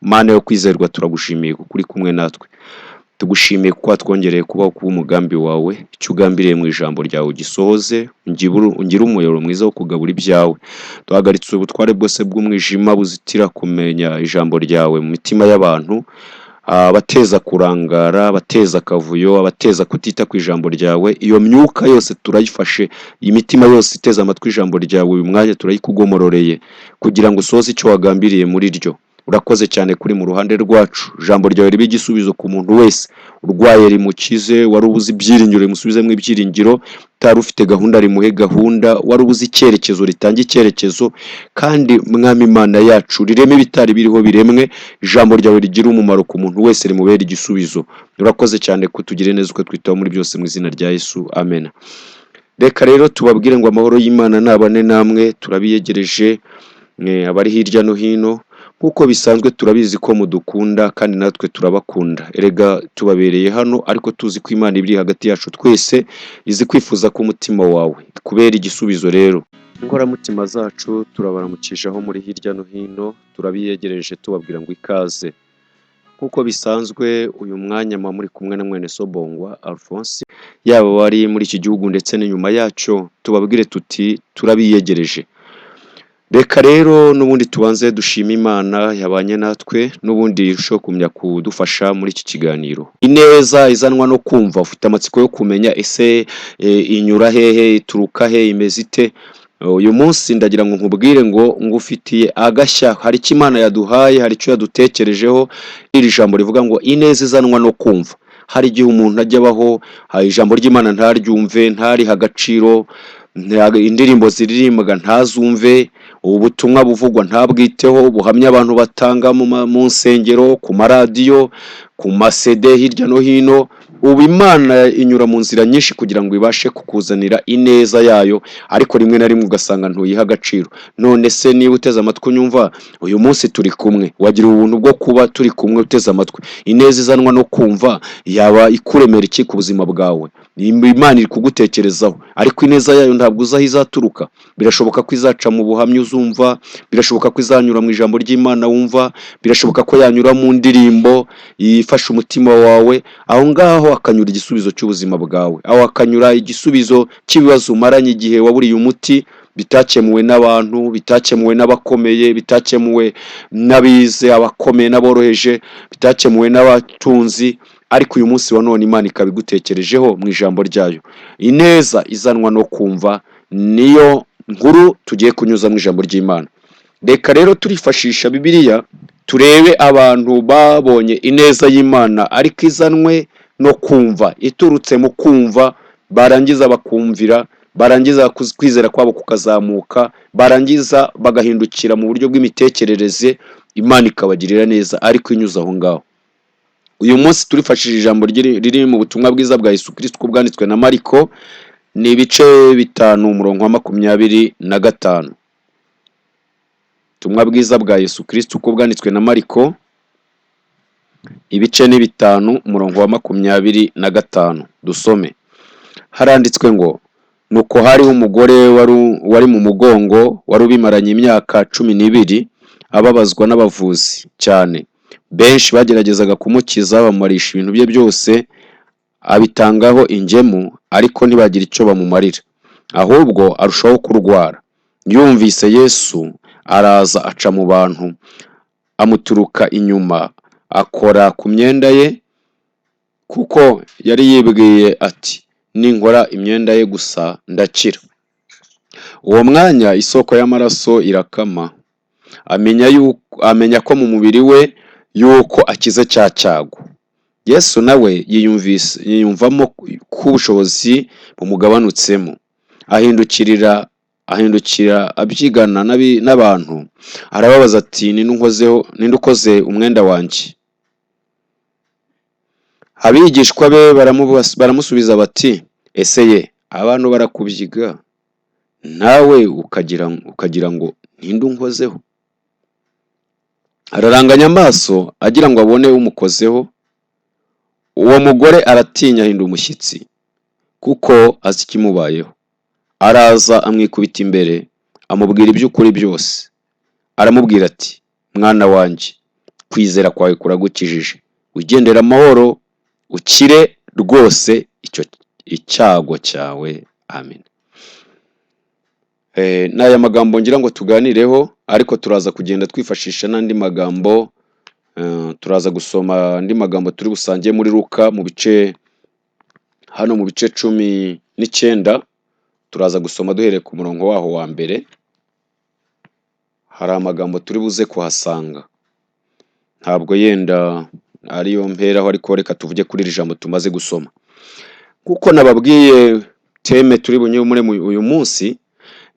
Mana yo kwizerwa, turagushimiye kuko uri kumwe natwe. Tugushimiye kuko watwongereye kubaho kuba umugambi wawe, icyo ugambiriye mu ijambo ryawe ugisohoze, ungire umuyoboro mwiza wo kugabura ibyawe. Duhagaritse ubutware bwose bw'umwijima buzitira kumenya ijambo ryawe mu mitima y'abantu, abateza kurangara, abateza akavuyo, abateza kutita ku ijambo ryawe. Iyo myuka yose turayifashe, iyi mitima yose iteza amatwi ijambo ryawe uyu mwanya turayikugomororeye kugira ngo usohoze icyo wagambiriye muri ryo. Urakoze cyane kuri mu ruhande rwacu, ijambo ryawe ribe igisubizo ku muntu wese urwaye rimukize, wari ubuze ibyiringiro rimusubizemo ibyiringiro, utari ufite gahunda rimuhe gahunda, wari ubuze icyerekezo ritanga icyerekezo, kandi mwami Imana yacu rireme ibitari biriho biremwe, ijambo ryawe rigira umumaro ku muntu wese rimubera igisubizo. Urakoze cyane kutugire neza uko twitaho muri byose mu izina rya Yesu, amen. Reka rero tubabwire ngo amahoro y'Imana nabane namwe, turabiyegereje abari hirya no hino. Kuko bisanzwe turabizi ko mudukunda kandi natwe turabakunda. Erega tubabereye hano ariko tuzi ko Imana iri hagati yacu twese, izi kwifuza ko umutima wawe kubera igisubizo. Rero inkoramutima zacu turabaramukishaho muri hirya no hino, turabiyegereje tubabwira ngo ikaze. Kuko bisanzwe uyu mwanya muri kumwe na mwene Sobongwa Alphonse, yaba bari muri iki gihugu ndetse n'inyuma yacyo, tubabwire tuti turabiyegereje. Reka rero n'ubundi tubanze dushima Imana yabanye natwe, n'ubundi irushaho kumenya kudufasha muri iki kiganiro. Ineza izanwa no kumva, ufite amatsiko yo kumenya ese inyura hehe, ituruka he, imeze ite. Uyu munsi ndagira ngo nkubwire ngo ngufitiye agashya, hari icyo Imana yaduhaye, hari icyo yadutekerejeho. Iri jambo rivuga ngo ineza izanwa no kumva. Hari igihe umuntu ajya abaho ijambo ry'Imana ntaryumve, ntariha agaciro, indirimbo ziririmbwa ntazumve, ubutumwa buvugwa ntabwiteho, buhamya abantu batanga mu nsengero, ku maradiyo, ku masede hirya no hino. Ubu Imana inyura mu nzira nyinshi kugira ngo ibashe kukuzanira ineza yayo, ariko rimwe na rimwe ugasanga ntuyiha agaciro. None se niba uteze amatwi unyumva, uyu munsi turi kumwe, wagira ubuntu bwo kuba turi kumwe uteze amatwi. Ineza izanwa no kumva yaba ikuremera iki ku buzima bwawe? Imana iri kugutekerezaho, ariko ineza yayo ntabwo uzi aho izaturuka. Birashoboka ko izaca mu buhamya uzumva, birashoboka ko izanyura mu ijambo ry'Imana wumva, birashoboka ko yanyura mu ndirimbo ifasha umutima wawe. Aho ngaho akanyura igisubizo cy'ubuzima bwawe, aho akanyura igisubizo cy'ibibazo umaranye igihe waburiye umuti, bitakemuwe n'abantu, bitakemuwe n'abakomeye, bitakemuwe n'abize, abakomeye n'aboroheje, bitakemuwe n'abatunzi. Ariko uyu munsi wa none Imana ikabigutekerejeho mu ijambo ryayo. Ineza izanwa no kumva niyo nkuru tugiye kunyuza mu ijambo ry'Imana. Reka rero turifashisha Bibiliya turebe abantu babonye ineza y'Imana ariko izanwe no kumva, iturutse mu kumva, barangiza bakumvira, barangiza kwizera kwabo kukazamuka, barangiza bagahindukira mu buryo bw'imitekerereze, Imana ikabagirira neza ariko inyuze aho ngaho. Uyu munsi turifashishije ijambo riri mu butumwa bwiza bwa Yesu Kristo uko bwanditswe na Mariko, ni ibice 5 umurongo wa 25. Ubutumwa bwiza bwa Yesu Kristo uko bwanditswe na Mariko, ibice ni 5 umurongo wa 25. Dusome. Haranditswe ngo, nuko hariho umugore wari mu mugongo, wari ubimaranye imyaka 12, ababazwa n'abavuzi cyane. Benshi bageragezaga kumukiza, bamumarisha ibintu bye byose, abitangaho ingemu, ariko ntibagira icyo bamumarira, ahubwo arushaho kurwara. Yumvise Yesu, araza aca mu bantu, amuturuka inyuma, akora ku myenda ye, kuko yari yibwiye ati, ninkora imyenda ye gusa ndakira. Uwo mwanya isoko y'amaraso irakama, amenya ko mu mubiri we yuko akize cya cyago. Yesu nawe yiyumvamo ko ubushobozi bumugabanutsemo, ahindukira abyigana n'abantu, arababaza ati, ninde ukoze umwenda wanjye? Abigishwa be baramusubiza bati, ese ye abantu barakubyiga, nawe ukagira ngo ninde unkozeho? Araranganya amaso agira ngo abone umukozeho. Uwo mugore aratinya, ahinda umushyitsi kuko azi ikimubayeho. Araza amwikubita imbere, amubwira iby'ukuri byose. Aramubwira ati, mwana wanjye, kwizera kwawe kuragukijije, wigendera amahoro, ukire rwose icyo icyago cyawe. Amen. N'aya magambo ngira ngo tuganireho, ariko turaza kugenda twifashisha n'andi magambo. Turaza gusoma andi magambo turi busangiye muri Luka mu bice 19. Turaza gusoma duhereye ku murongo waho wa mbere. Hari amagambo turi buze kuhasanga, ntabwo yenda ariyo mperaho, ariko reka tuvuge kuri iri jambo tumaze gusoma. Kuko nababwiye teme turi bunyure muri uyu munsi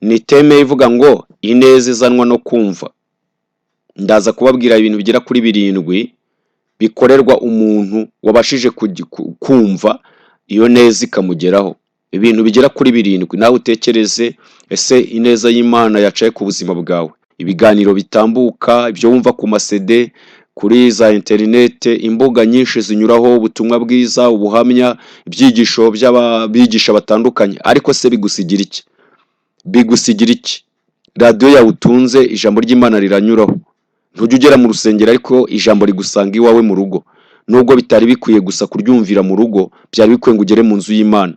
ni teme ivuga ngo ineza izanwa no kumva. Ndaza kubabwira ibintu bigera kuri 7 bikorerwa umuntu wabashije kumva iyo neza ikamugeraho. Ibintu bigera kuri 7. Nawe utekereze, ese ineza y'Imana yacaye ku buzima bwawe? Ibiganiro bitambuka, ibyo wumva ku masede, kuri za internet, imbuga nyinshi zinyuraho ubutumwa bwiza, ubuhamya, ibyigisho by'ababigisha batandukanye, ariko se bigusigira iki? Bigusigira iki? Radio yawe utunze, ijambo ry'Imana riranyuraho. Ntujye ugera mu rusengero ariko ijambo rigusanga iwawe mu rugo. Nubwo bitari bikwiye gusa kuryumvira mu rugo, byari bikwiye ngo ugere mu nzu y'Imana.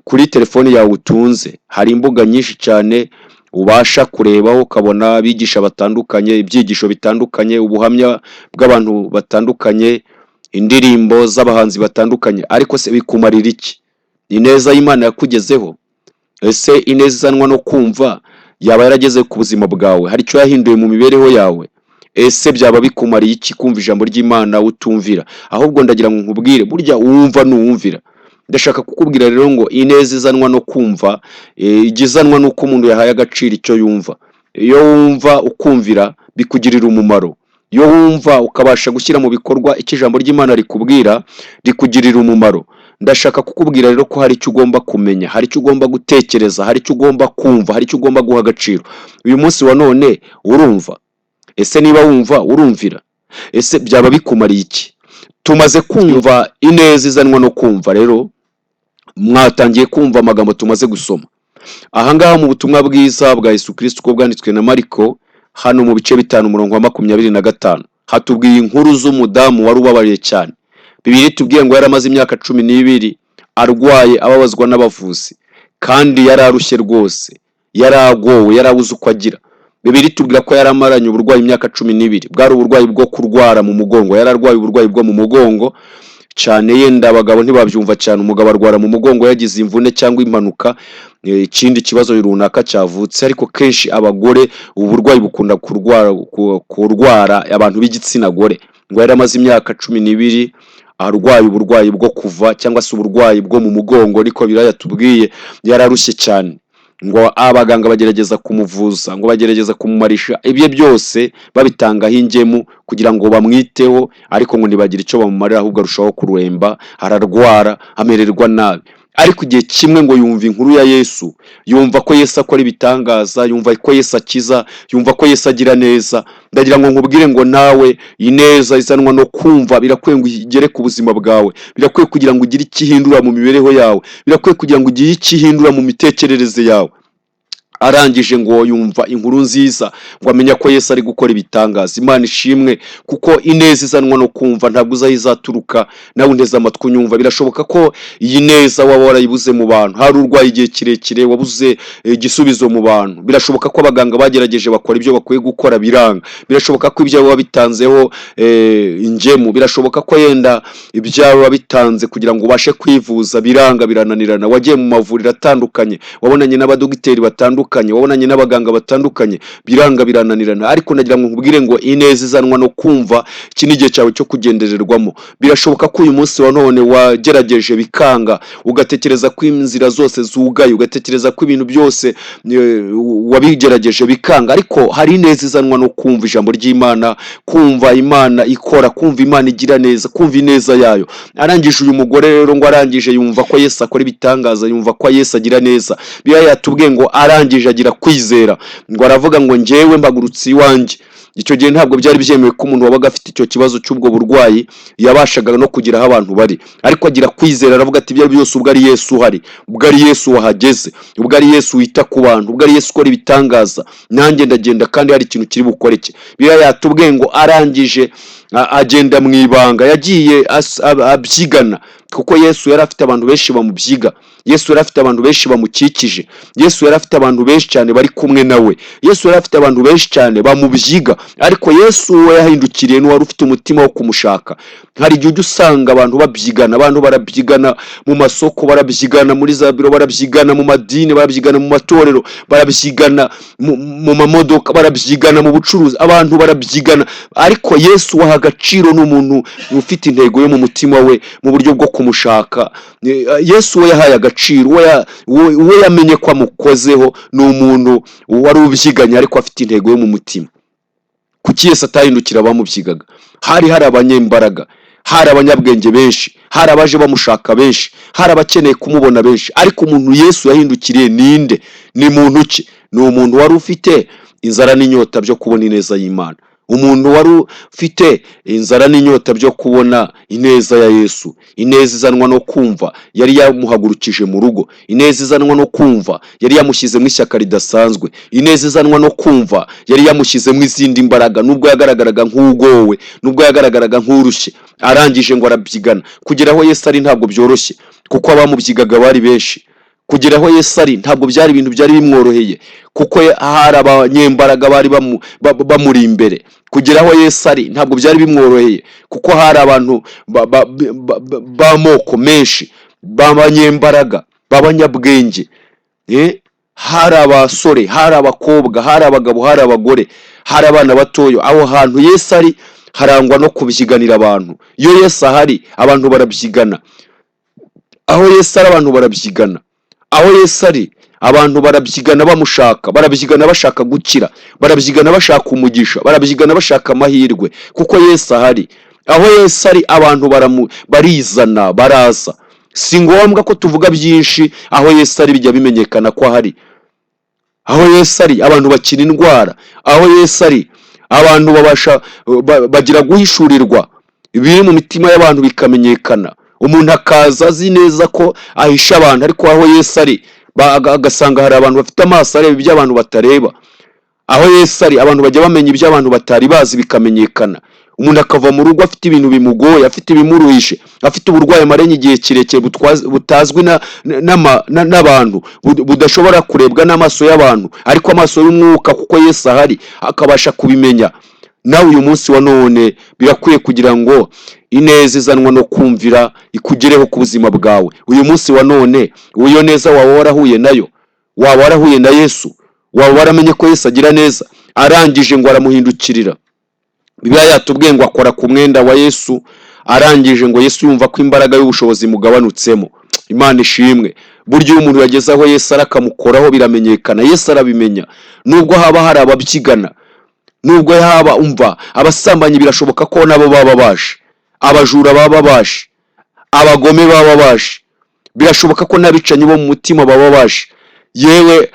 Kuri telefone yawe utunze hari imbuga nyinshi cyane ubasha kurebaho, ukabona abigisha batandukanye, ibyigisho bitandukanye, ubuhamya bw'abantu batandukanye, indirimbo z'abahanzi batandukanye, ariko se bikumarira iki? Ineza y'Imana yakugezeho? Ese ineza izanwa no kumva yaba yarageze ku buzima bwawe? Hari icyo yahinduye mu mibereho yawe? Ese byaba bikumariye iki kumva ijambo ry'Imana utumvira? Ahubwo ndagira ngo nkubwire, burya uwumva n'uwumvira. Ndashaka kukubwira rero ngo ineza izanwa no kumva, igizanwa nuko umuntu yahaye agaciro icyo yumva. Iyo wumva ukumvira bikugirira umumaro. Iyo wumva ukabasha gushyira mu bikorwa icyo ijambo ry'Imana rikubwira, rikugirira umumaro. Ndashaka kukubwira rero ko hari icyo ugomba kumenya, hari icyo ugomba gutekereza, hari icyo ugomba kumva, hari icyo ugomba guha agaciro. Uyu munsi wa none urumva? Ese niba wumva urumvira? Ese byaba bikumariye iki? Tumaze kumva ineza izanwa no kumva, rero mwatangiye kumva amagambo tumaze gusoma. Ahangaha mu butumwa bwiza bwa Yesu Kristo uko bwanditswe na Mariko, hano mu bice 5 umurongo wa 25, hatubwiye inkuru z'umudamu wari ubabariye cyane. Bibiri tubwiye ngo yaramaze imyaka 12 arwaye, ababazwa n'abavuzi, kandi yararushye rwose, yaragowe, yarabuze uko agira. Bibiri tubwira ko yaramaranye uburwayi imyaka 12. Bwari uburwayi bwo kurwara mu mugongo, yararwaye uburwayi bwo mu mugongo cyane. Yenda abagabo ntibabyumva cyane, umugabo arwara mu mugongo yagize imvune cyangwa impanuka, ikindi kibazo runaka cyavutse, ariko kenshi abagore uburwayi bukunda kurwara abantu b'igitsina gore. Ngo yaramaze imyaka 12 arwaye uburwayi bwo kuva cyangwa se uburwayi bwo mu mugongo, ariko birayatubwiye yararushye cyane. Ngo abaganga bagerageza kumuvuza, ngo bagerageza kumumarisha ibye byose babitangaho ingemu kugira ngo bamwiteho, ariko ngo ntibagira icyo bamumarira, ahubwo arushaho kuremba, ararwara, amererwa nabi. Ariko igihe kimwe ngo yumva inkuru ya Yesu, yumva ko Yesu akora ibitangaza, yumva ko Yesu akiza, yumva ko Yesu agira neza. Ndagira ngo nkubwire ngo nawe ineza izanwa no kumva birakwiye ngo igere ku buzima bwawe, birakwiye kugira ngo ugire ikihindura mu mibereho yawe, birakwiye kugira ngo ugire ikihindura mu mitekerereze yawe. Arangije ngo yumva inkuru nziza, ngo amenya ko Yesu ari gukora ibitangaza. Imana ishimwe, kuko ineza izanwa no kumva ntabwo uzayizaturuka nawe undeze amatwi unyumva. Birashoboka ko iyi neza waba warayibuze mu bantu, hari urwaye igihe kirekire wabuze igisubizo mu bantu. Birashoboka ko abaganga bagerageje bakora ibyo bakwiye gukora biranga. Birashoboka ko ibyo wabitanzeho ingemu. Birashoboka ko yenda ibyawe wabitanze kugira ngo ubashe kwivuza biranga, birananirana. Wagiye mu mavuriro atandukanye, wabonanye n'abadogiteri batandukanye, wabonanye n'abaganga batandukanye, biranga, birananirana. Ariko nagira ngo nkubwire ngo ineza izanwa no kumva, iki ni igihe cyawe cyo kugendererwamo. Birashoboka ko uyu munsi wa none wagerageje bikanga, ugatekereza ko inzira zose zugaye, ugatekereza ko ibintu byose wabigerageje bikanga, ariko hari ineza izanwa no kumva ijambo ry'Imana, kumva Imana ikora, kumva Imana igira neza, kumva ineza yayo. Arangije uyu mugore rero ngo arangije yumva ko Yesu akora ibitangaza, yumva ko Yesu agira neza. Biya yatubwiye ngo arangije agira kwizera, ngo aravuga ngo njyewe mbagurutse iwanjye, icyo gihe ntabwo byari byemewe ko umuntu wabaga afite icyo kibazo cy'ubwo burwayi yabashaga no kugira aho abantu bari, ariko agira kwizera aravuga ati ibyo byose ubwo ari Yesu uhari, ubwo ari Yesu wahageze, ubwo ari Yesu wita ku bantu, ubwo ari Yesu ukora ibitangaza, nanjye ndagenda kandi hari ikintu kiri bukoreke. Biriya yatubwiye ngo arangije agenda mu ibanga, yagiye abyigana, kuko Yesu yari afite abantu benshi bamubyiga, Yesu yari afite abantu benshi bamukikije, Yesu yari afite abantu benshi cyane bari kumwe nawe, Yesu yari afite abantu benshi cyane bamubyiga, ariko Yesu we yahindukiriye n'uwari ufite umutima wo kumushaka. Hari igihe ujya usanga abantu babyigana, abantu barabyigana mu masoko, barabyigana muri za biro, barabyigana mu madini, barabyigana mu matorero, barabyigana mu mamodoka, barabyigana mu bucuruzi, abantu barabyigana, ariko Yesu waha agaciro n'umuntu ufite intego yo mu mutima we mu buryo bwo kumushaka. Yesu we yahaye agaciro, we yamenye ko amukozeho, ni umuntu wari ubyiganye ariko afite intego yo mu mutima. Kuki Yesu atahindukira abamubyigaga? Hari abanyembaraga, hari abanyabwenge benshi, hari abaje bamushaka benshi, hari abakeneye kumubona benshi, ariko umuntu Yesu yahindukiriye ninde? Ni muntu ki? Ni umuntu wari ufite inzara n'inyota byo kubona ineza y'Imana, umuntu wari ufite inzara n'inyota byo kubona ineza ya Yesu, ineza izanwa no kumva yari yamuhagurukije mu rugo, ineza izanwa no kumva yari yamushyize mu ishyaka ridasanzwe, ineza izanwa no kumva yari yamushyize mu izindi mbaraga, nubwo yagaragaraga nk'ugowe, nubwo yagaragaraga nk'urushye, arangije ngo arabyigana. Kugeraho Yesu ari ntabwo byoroshye, kuko abamubyigaga bari benshi. Kugeraho Yesu ari ntabwo byari ibintu byari bimworoheye, kuko hari abanyembaraga bari bamuri imbere. Kugeraho Yesu ari ntabwo byari bimworoheye, kuko hari abantu b'amoko menshi, b'abanyembaraga, b'abanyabwenge, hari abasore, hari abakobwa, hari abagabo, hari abagore, hari abana batoyo. Aho hantu Yesu ari harangwa no kubyiganira abantu. Iyo Yesu ahari abantu barabyigana, aho Yesu ari abantu barabyigana, aho Yesu ari abantu barabyigana bamushaka, barabyigana bashaka gukira, barabyigana bashaka umugisha, barabyigana bashaka amahirwe, kuko Yesu ahari. Aho Yesu ari abantu barizana, baraza. Si ngombwa ko tuvuga byinshi, aho Yesu ari bijya bimenyekana ko ahari. Aho Yesu ari abantu bakira indwara, aho Yesu ari abantu bagira guhishurirwa ibiri mu mitima y'abantu bikamenyekana. Umuntu akaza azi neza ko ahisha abantu, ariko aho Yesu ari agasanga hari abantu bafite amaso areba ibyo abantu batareba. Aho Yesu ari abantu bajya bamenya ibyo abantu batari bazi bikamenyekana. Umuntu akava mu rugo afite ibintu bimugoye, afite ibimuruhishe, afite uburwayi amaranye igihe kirekire butazwi n'abantu, budashobora kurebwa n'amaso y'abantu, ariko amaso y'umwuka, kuko Yesu ahari akabasha kubimenya. Nawe uyu munsi wa none birakwiye kugira ngo ineza izanwa no kumvira ikugereho ku buzima bwawe. Uyu munsi wa none uyo neza waba warahuye nayo, waba warahuye na Yesu, waba waramenye ko Yesu agira neza, arangije ngo aramuhindukirira. Bibiliya yatubwiye ngo akora ku mwenda wa Yesu, arangije ngo Yesu yumva ko imbaraga y'ubushobozi mugabanutsemo. Imana ishimwe. Buryo umuntu yageze aho Yesu arakamukoraho biramenyekana, Yesu arabimenya. Nubwo haba hari ababyigana, nubwo haba umva abasambanyi, birashoboka ko nabo baba baje, abajura baba baje, abagome baba baje, birashoboka ko n'abicanyi bo mu mutima baba baje, yewe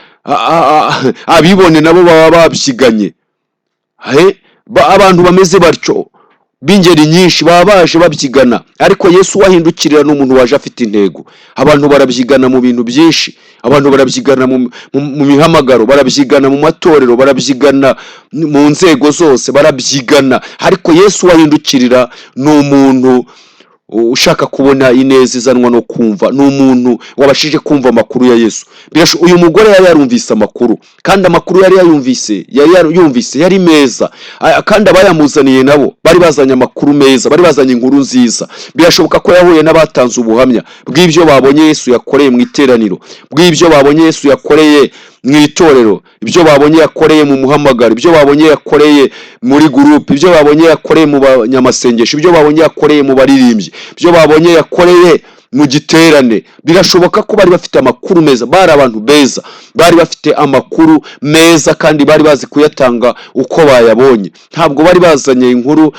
abibone nabo baba babyiganye. Abantu bameze batyo b'ingeri nyinshi baba baje babyigana, ariko Yesu wahindukirira n'umuntu waje afite intego. Abantu barabyigana mu bintu byinshi, abantu barabyigana mu mihamagaro, barabyigana mu matorero, barabyigana mu nzego zose, barabyigana, ariko Yesu wahindukirira ni umuntu ushaka kubona ineza izanwa no kumva, ni umuntu wabashije kumva amakuru ya Yesu. Uyu mugore yari yarumvise amakuru, kandi amakuru yari yumvise yari meza, kandi abayamuzaniye nabo bari bazanye amakuru meza, bari bazanye inkuru nziza. Birashoboka ko yahuye n'abatanze ubuhamya bw'ibyo babonye Yesu yakoreye mu iteraniro, bw'ibyo babonye Yesu yakoreye mu itorero, ibyo babonye yakoreye mu muhamagaro, ibyo babonye yakoreye muri groupe, ibyo babonye yakoreye mu banyamasengesho, ibyo babonye yakoreye mu baririmbyi, ibyo babonye yakoreye mu giterane, birashoboka ko bari bafite amakuru meza, bari abantu beza, bari bafite amakuru meza kandi bari bazi kuyatanga uko bayabonye. Ntabwo bari bazanye inkuru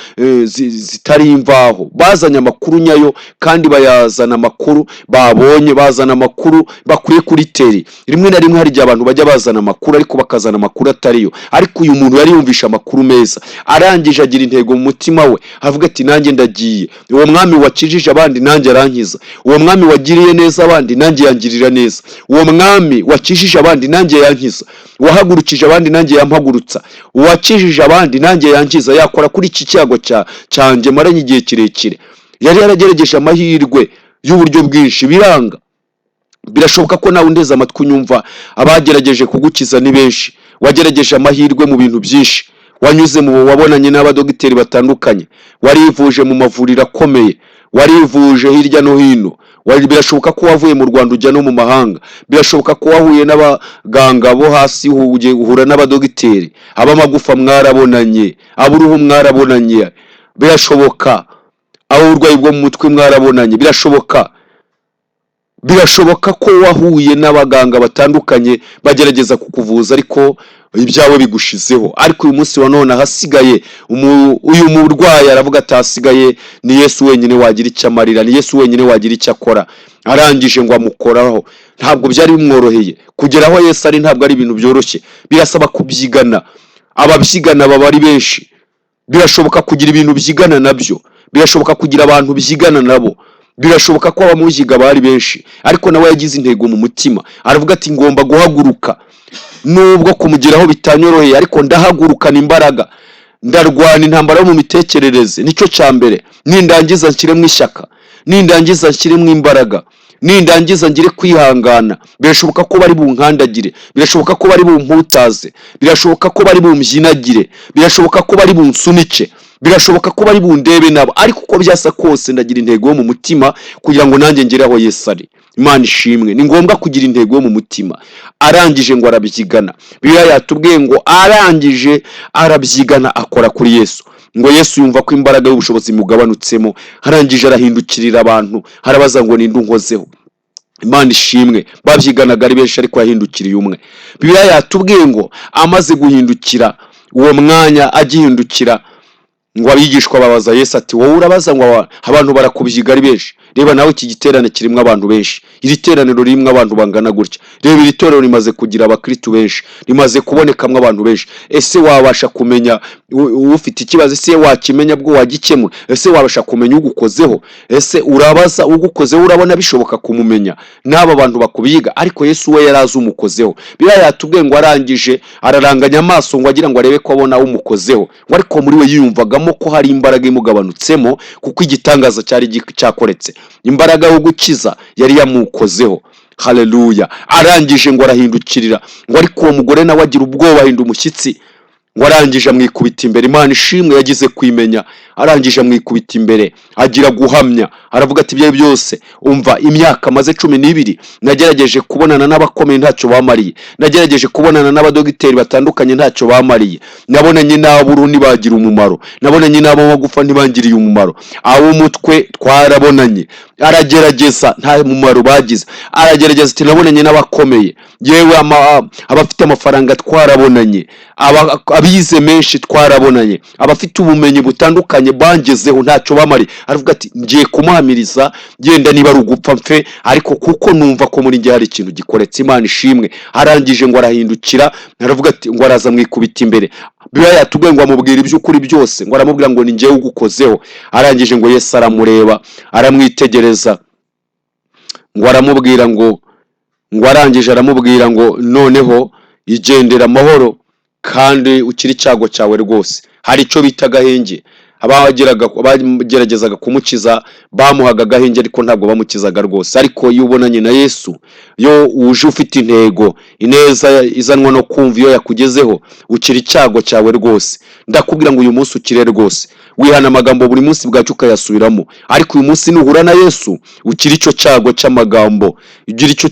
zitari imvaho, bazanye amakuru nyayo kandi bayazana amakuru babonye, bazana amakuru bakuye kuri teri. Rimwe na rimwe hari igihe abantu bajya bazana amakuru ariko bakazana amakuru atariyo, ariko uyu muntu yari yumvisha amakuru meza, arangije agira intego mu mutima we, avuga ati nanjye ndagiye, uwo mwami wakijije abandi nanjye arankiza, uwo mwami wagiriye neza abandi nanjye yangirira neza, uwo mwami wakijije abandi nanjye yankiza, wahagurukije abandi nanjye yampagurutsa, wakijije abandi nanjye yankiza, yakora kuri iki cyago cyanjye maranye igihe kirekire. Yari yaragerageje amahirwe y'uburyo bwinshi biranga. Birashoboka ko nawe undeze amatwi unyumva, abagerageje kugukiza ni benshi, wagerageje amahirwe mu bintu byinshi, wanyuze mu wabonanye n'abadogiteri batandukanye, warivuje mu mavuriro akomeye, warivuje hirya no hino, birashoboka ko wavuye mu Rwanda ujya no mu mahanga, birashoboka ko wahuye n'abaganga bo hasi uhura n'abadogiteri, abamagufa mwarabonanye, aburuhu mwarabonanye, birashoboka abo urwayi bwo mu mutwe mwarabonanye, birashoboka ko wahuye n'abaganga batandukanye bagerageza kukuvuza ariko ibyawe bigushizeho. Ariko uyu munsi wa none hasigaye uyu murwayi aravuga ati hasigaye ni Yesu wenyine wagira icyo amarira, ni Yesu wenyine wagira icyo akora. Arangije ngo amukoraho. Ntabwo byari bimworoheye kugeraho Yesu ari, ntabwo ari ibintu byoroshye, birasaba kubyigana. Ababyigana baba ari benshi, birashoboka kugira ibintu byigana nabyo, birashoboka kugira abantu byigana nabo, birashoboka ko abamuhiga bari benshi, ariko nawe yagize intego mu mutima, aravuga ati ngomba guhaguruka, nubwo kumugeraho bitanyoroheye ariko ndahagurukana imbaraga, ndarwana intambara yo mu mitekerereze. Nicyo cya mbere, nindangiza nshyiremo ishyaka, nindangiza nshyiremo imbaraga, nindangiza ngire kwihangana. Birashoboka ko bari bunkandagire, birashoboka ko bari bumputaze, birashoboka ko bari bumbyinagire, birashoboka ko bari bunsunike, birashoboka ko bari bundebe nabo, ariko uko byasa kose ndagira intego yo mu mutima kugira ngo nanjye ngere aho Yesu ari. Imana ishimwe. Ni ngombwa kugira intego yo mu mutima. Arangije ngo arabyigana. Bibiliya yatubwiye ngo arangije arabyigana akora kuri Yesu. Ngo Yesu yumva ko imbaraga y'ubushobozi mugabanutsemo, harangije arahindukirira abantu, harabaza ngo ninde unkozeho. Imana ishimwe. Babyiganaga ari benshi ariko yahindukiriye umwe. Bibiliya yatubwiye ngo amaze guhindukira uwo mwanya, agihindukira ngo abigishwa babaza Yesu ati wowe urabaza ngo abantu barakubyiga ari benshi? Reba nawe iki giterane kirimo abantu benshi, iri teraniro ririmo abantu bangana gutya, reba iri torero rimaze kugira abakristo benshi, rimaze kubonekamo abantu benshi. Ese wabasha kumenya ufite ikibazo? Ese wakimenya bwo wagikemura? Ese wabasha kumenya ugukozeho? Ese urabaza ugukozeho urabona bishoboka kumumenya? N'aba bantu bakubiga, ariko Yesu we yarazi umukozeho. Bibiliya yatubwiye ngo arangije araranganya amaso ngo agira ngo arebe ko abona umukozeho, ngo ariko muri we yiyumvagamo ko hari imbaraga imugabanutsemo, kuko igitangaza cyari cyakoretse, imbaraga yo gukiza yari yamukozeho. Haleluya. Arangije ngo arahindukirira, ngo ariko uwo mugore nawe agira ubwoba, ahinda umushyitsi, ngo arangije amwikubita imbere. Imana ishimwe, yagize kwimenya. Arangije amwikubita imbere, agira guhamya, aravuga ati ibyo byose umva, imyaka maze 12 nagerageje kubonana n'abakomeye ntacyo bamariye, nagerageje kubonana n'abadogiteri batandukanye ntacyo bamariye, nabonanye n'aburu ntibagira umumaro, nabonanye n'abo magufa ntibangiriye umumaro, abo umutwe twarabonanye. Aragerageza nta mumaro bagize, aragerageza ati nabonanye n'abakomeye, yewe abafite amafaranga twarabonanye, abize menshi twarabonanye, abafite ubumenyi butandukanye bangezeho ntacyo bamari. Aravuga ati ngiye kumuhamiriza, genda niba ari ugupfa mfe, ariko kuko numva ko muri ngiye hari ikintu gikoretse. Imana ishimwe. Arangije ngo arahindukira, aravuga ati ngo araza mwikubita imbere. Bibiliya yatubwiye ngo amubwira iby'ukuri byose, ngo aramubwira ngo ni ngiye ugukozeho. Arangije ngo Yesu aramureba, aramwitegereza, ngo aramubwira ngo arangije aramubwira ngo noneho igendera amahoro kandi ukiri icyago cyawe rwose. Hari icyo bita agahenge. Abageragezaga kumukiza bamuhaga agahenge, ariko ntabwo bamukizaga rwose. Ariko iyo ubonanye na Yesu, yo uje ufite intego, ineza izanwa no kumva iyo yakugezeho, ukiri icyago cyawe rwose. Ndakubwira ngo uyu munsi ukire rwose, wihana amagambo buri munsi bwacu ukayasubiramo, ariko uyu munsi nuhura na Yesu ukiri icyo cyago cy'amagambo, ukiri icyo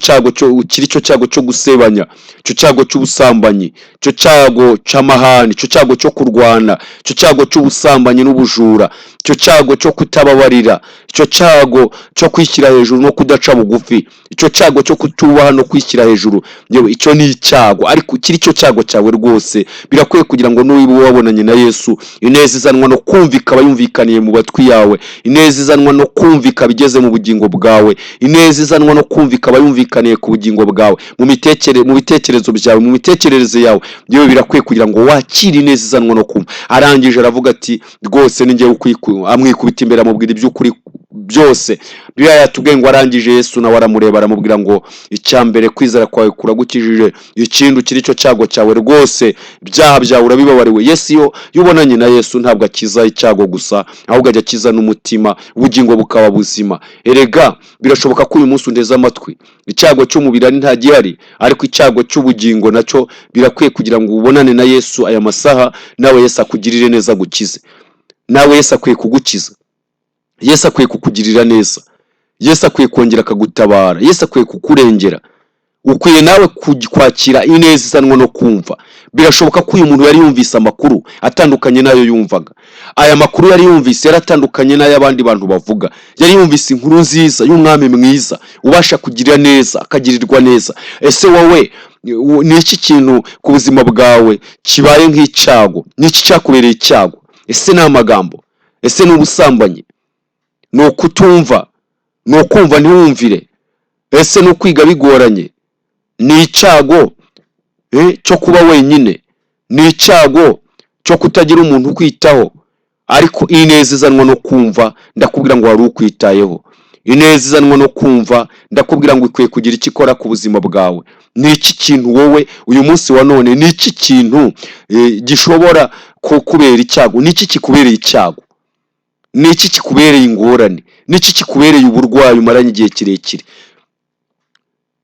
cyago cyo gusebanya, icyo cyago cy'ubusambanyi, icyo cyago cy'amahane, icyo cyago cyo kurwana, icyo cyago cy'ubusambanyi cy'ubujura, icyo cyago cyo kutababarira, icyo cyago cyo kwishyira hejuru no kudaca bugufi, icyo cyago cyo kutubaha no kwishyira hejuru, yewe icyo ni icyago. Ariko kiri cyo cyago cyawe rwose birakwiye kugira ngo nuwiba wabonanye na Yesu, ineza izanwa no kumvika bayumvikaniye mu batwi yawe, ineza izanwa no kumvika bigeze mu bugingo bwawe, ineza izanwa no kumvika bayumvikaniye ku bugingo bwawe, mu bitekerezo byawe, mu mitekerereze yawe, yewe birakwiye kugira ngo wakire ineza izanwa no kumva. Arangije aravuga ati rwose ninjye amwikubita imbere amubwira iby'ukuri byose. Bibiliya yatubwiye ngo arangije Yesu nawe aramureba aramubwira ngo icyambere kwizera kwawe kuragukijije, ikindi kiri cyo cyago cyawe rwose, ibyaha byawe urabibabariwe. Yesu iyo ubonanye na Yesu ntabwo akiza icyago gusa, ahubwo ajya akiza n'umutima, ubugingo bukaba buzima. Erega birashoboka ko uyu munsi undeze amatwi, icyago cy'umubiri ari nta gihari, ariko icyago cy'ubugingo nacyo birakwiye kugira ngo ubonane na Yesu aya masaha, nawe Yesu akugirire neza gukize. Nawe Yesu akwiye kugukiza, Yesu akwiye kukugirira neza, Yesu akwiye kongera akagutabara, Yesu akwiye kukurengera. Ukwiye nawe kwakira ineza izanwa no kumva. Birashoboka ko uyu muntu yari yumvise amakuru atandukanye nayo yumvaga. Aya makuru yari yumvise yaratandukanye n'ay'abandi bantu bavuga. Yari yumvise inkuru nziza y'umwami mwiza ubasha kugira neza, akagirirwa neza. Ese wowe ni iki kintu ku buzima bwawe kibaye nk'icyago? Ni iki cyakubereye icyago? Ese ni amagambo? Ese ni ubusambanyi? Ni ukutumva? Ni ukumva ntiwumvire? Ese ni ukwiga bigoranye? Ni icyago cyo kuba wenyine? Ni icyago cyo kutagira umuntu ukwitaho? Ariko ineza izanwa no kumva ndakubwira ngo wari ukwitayeho. Ineza izanwa no kumva ndakubwira ngo ikwiye kugira icyo ikora ku buzima bwawe. Ni iki kintu wowe uyu munsi wa none, ni iki kintu gishobora kukubera icyago? Ni iki kikubereye icyago? Ni iki kikubereye ingorane? Ni iki kikubereye uburwayi umaranye igihe kirekire?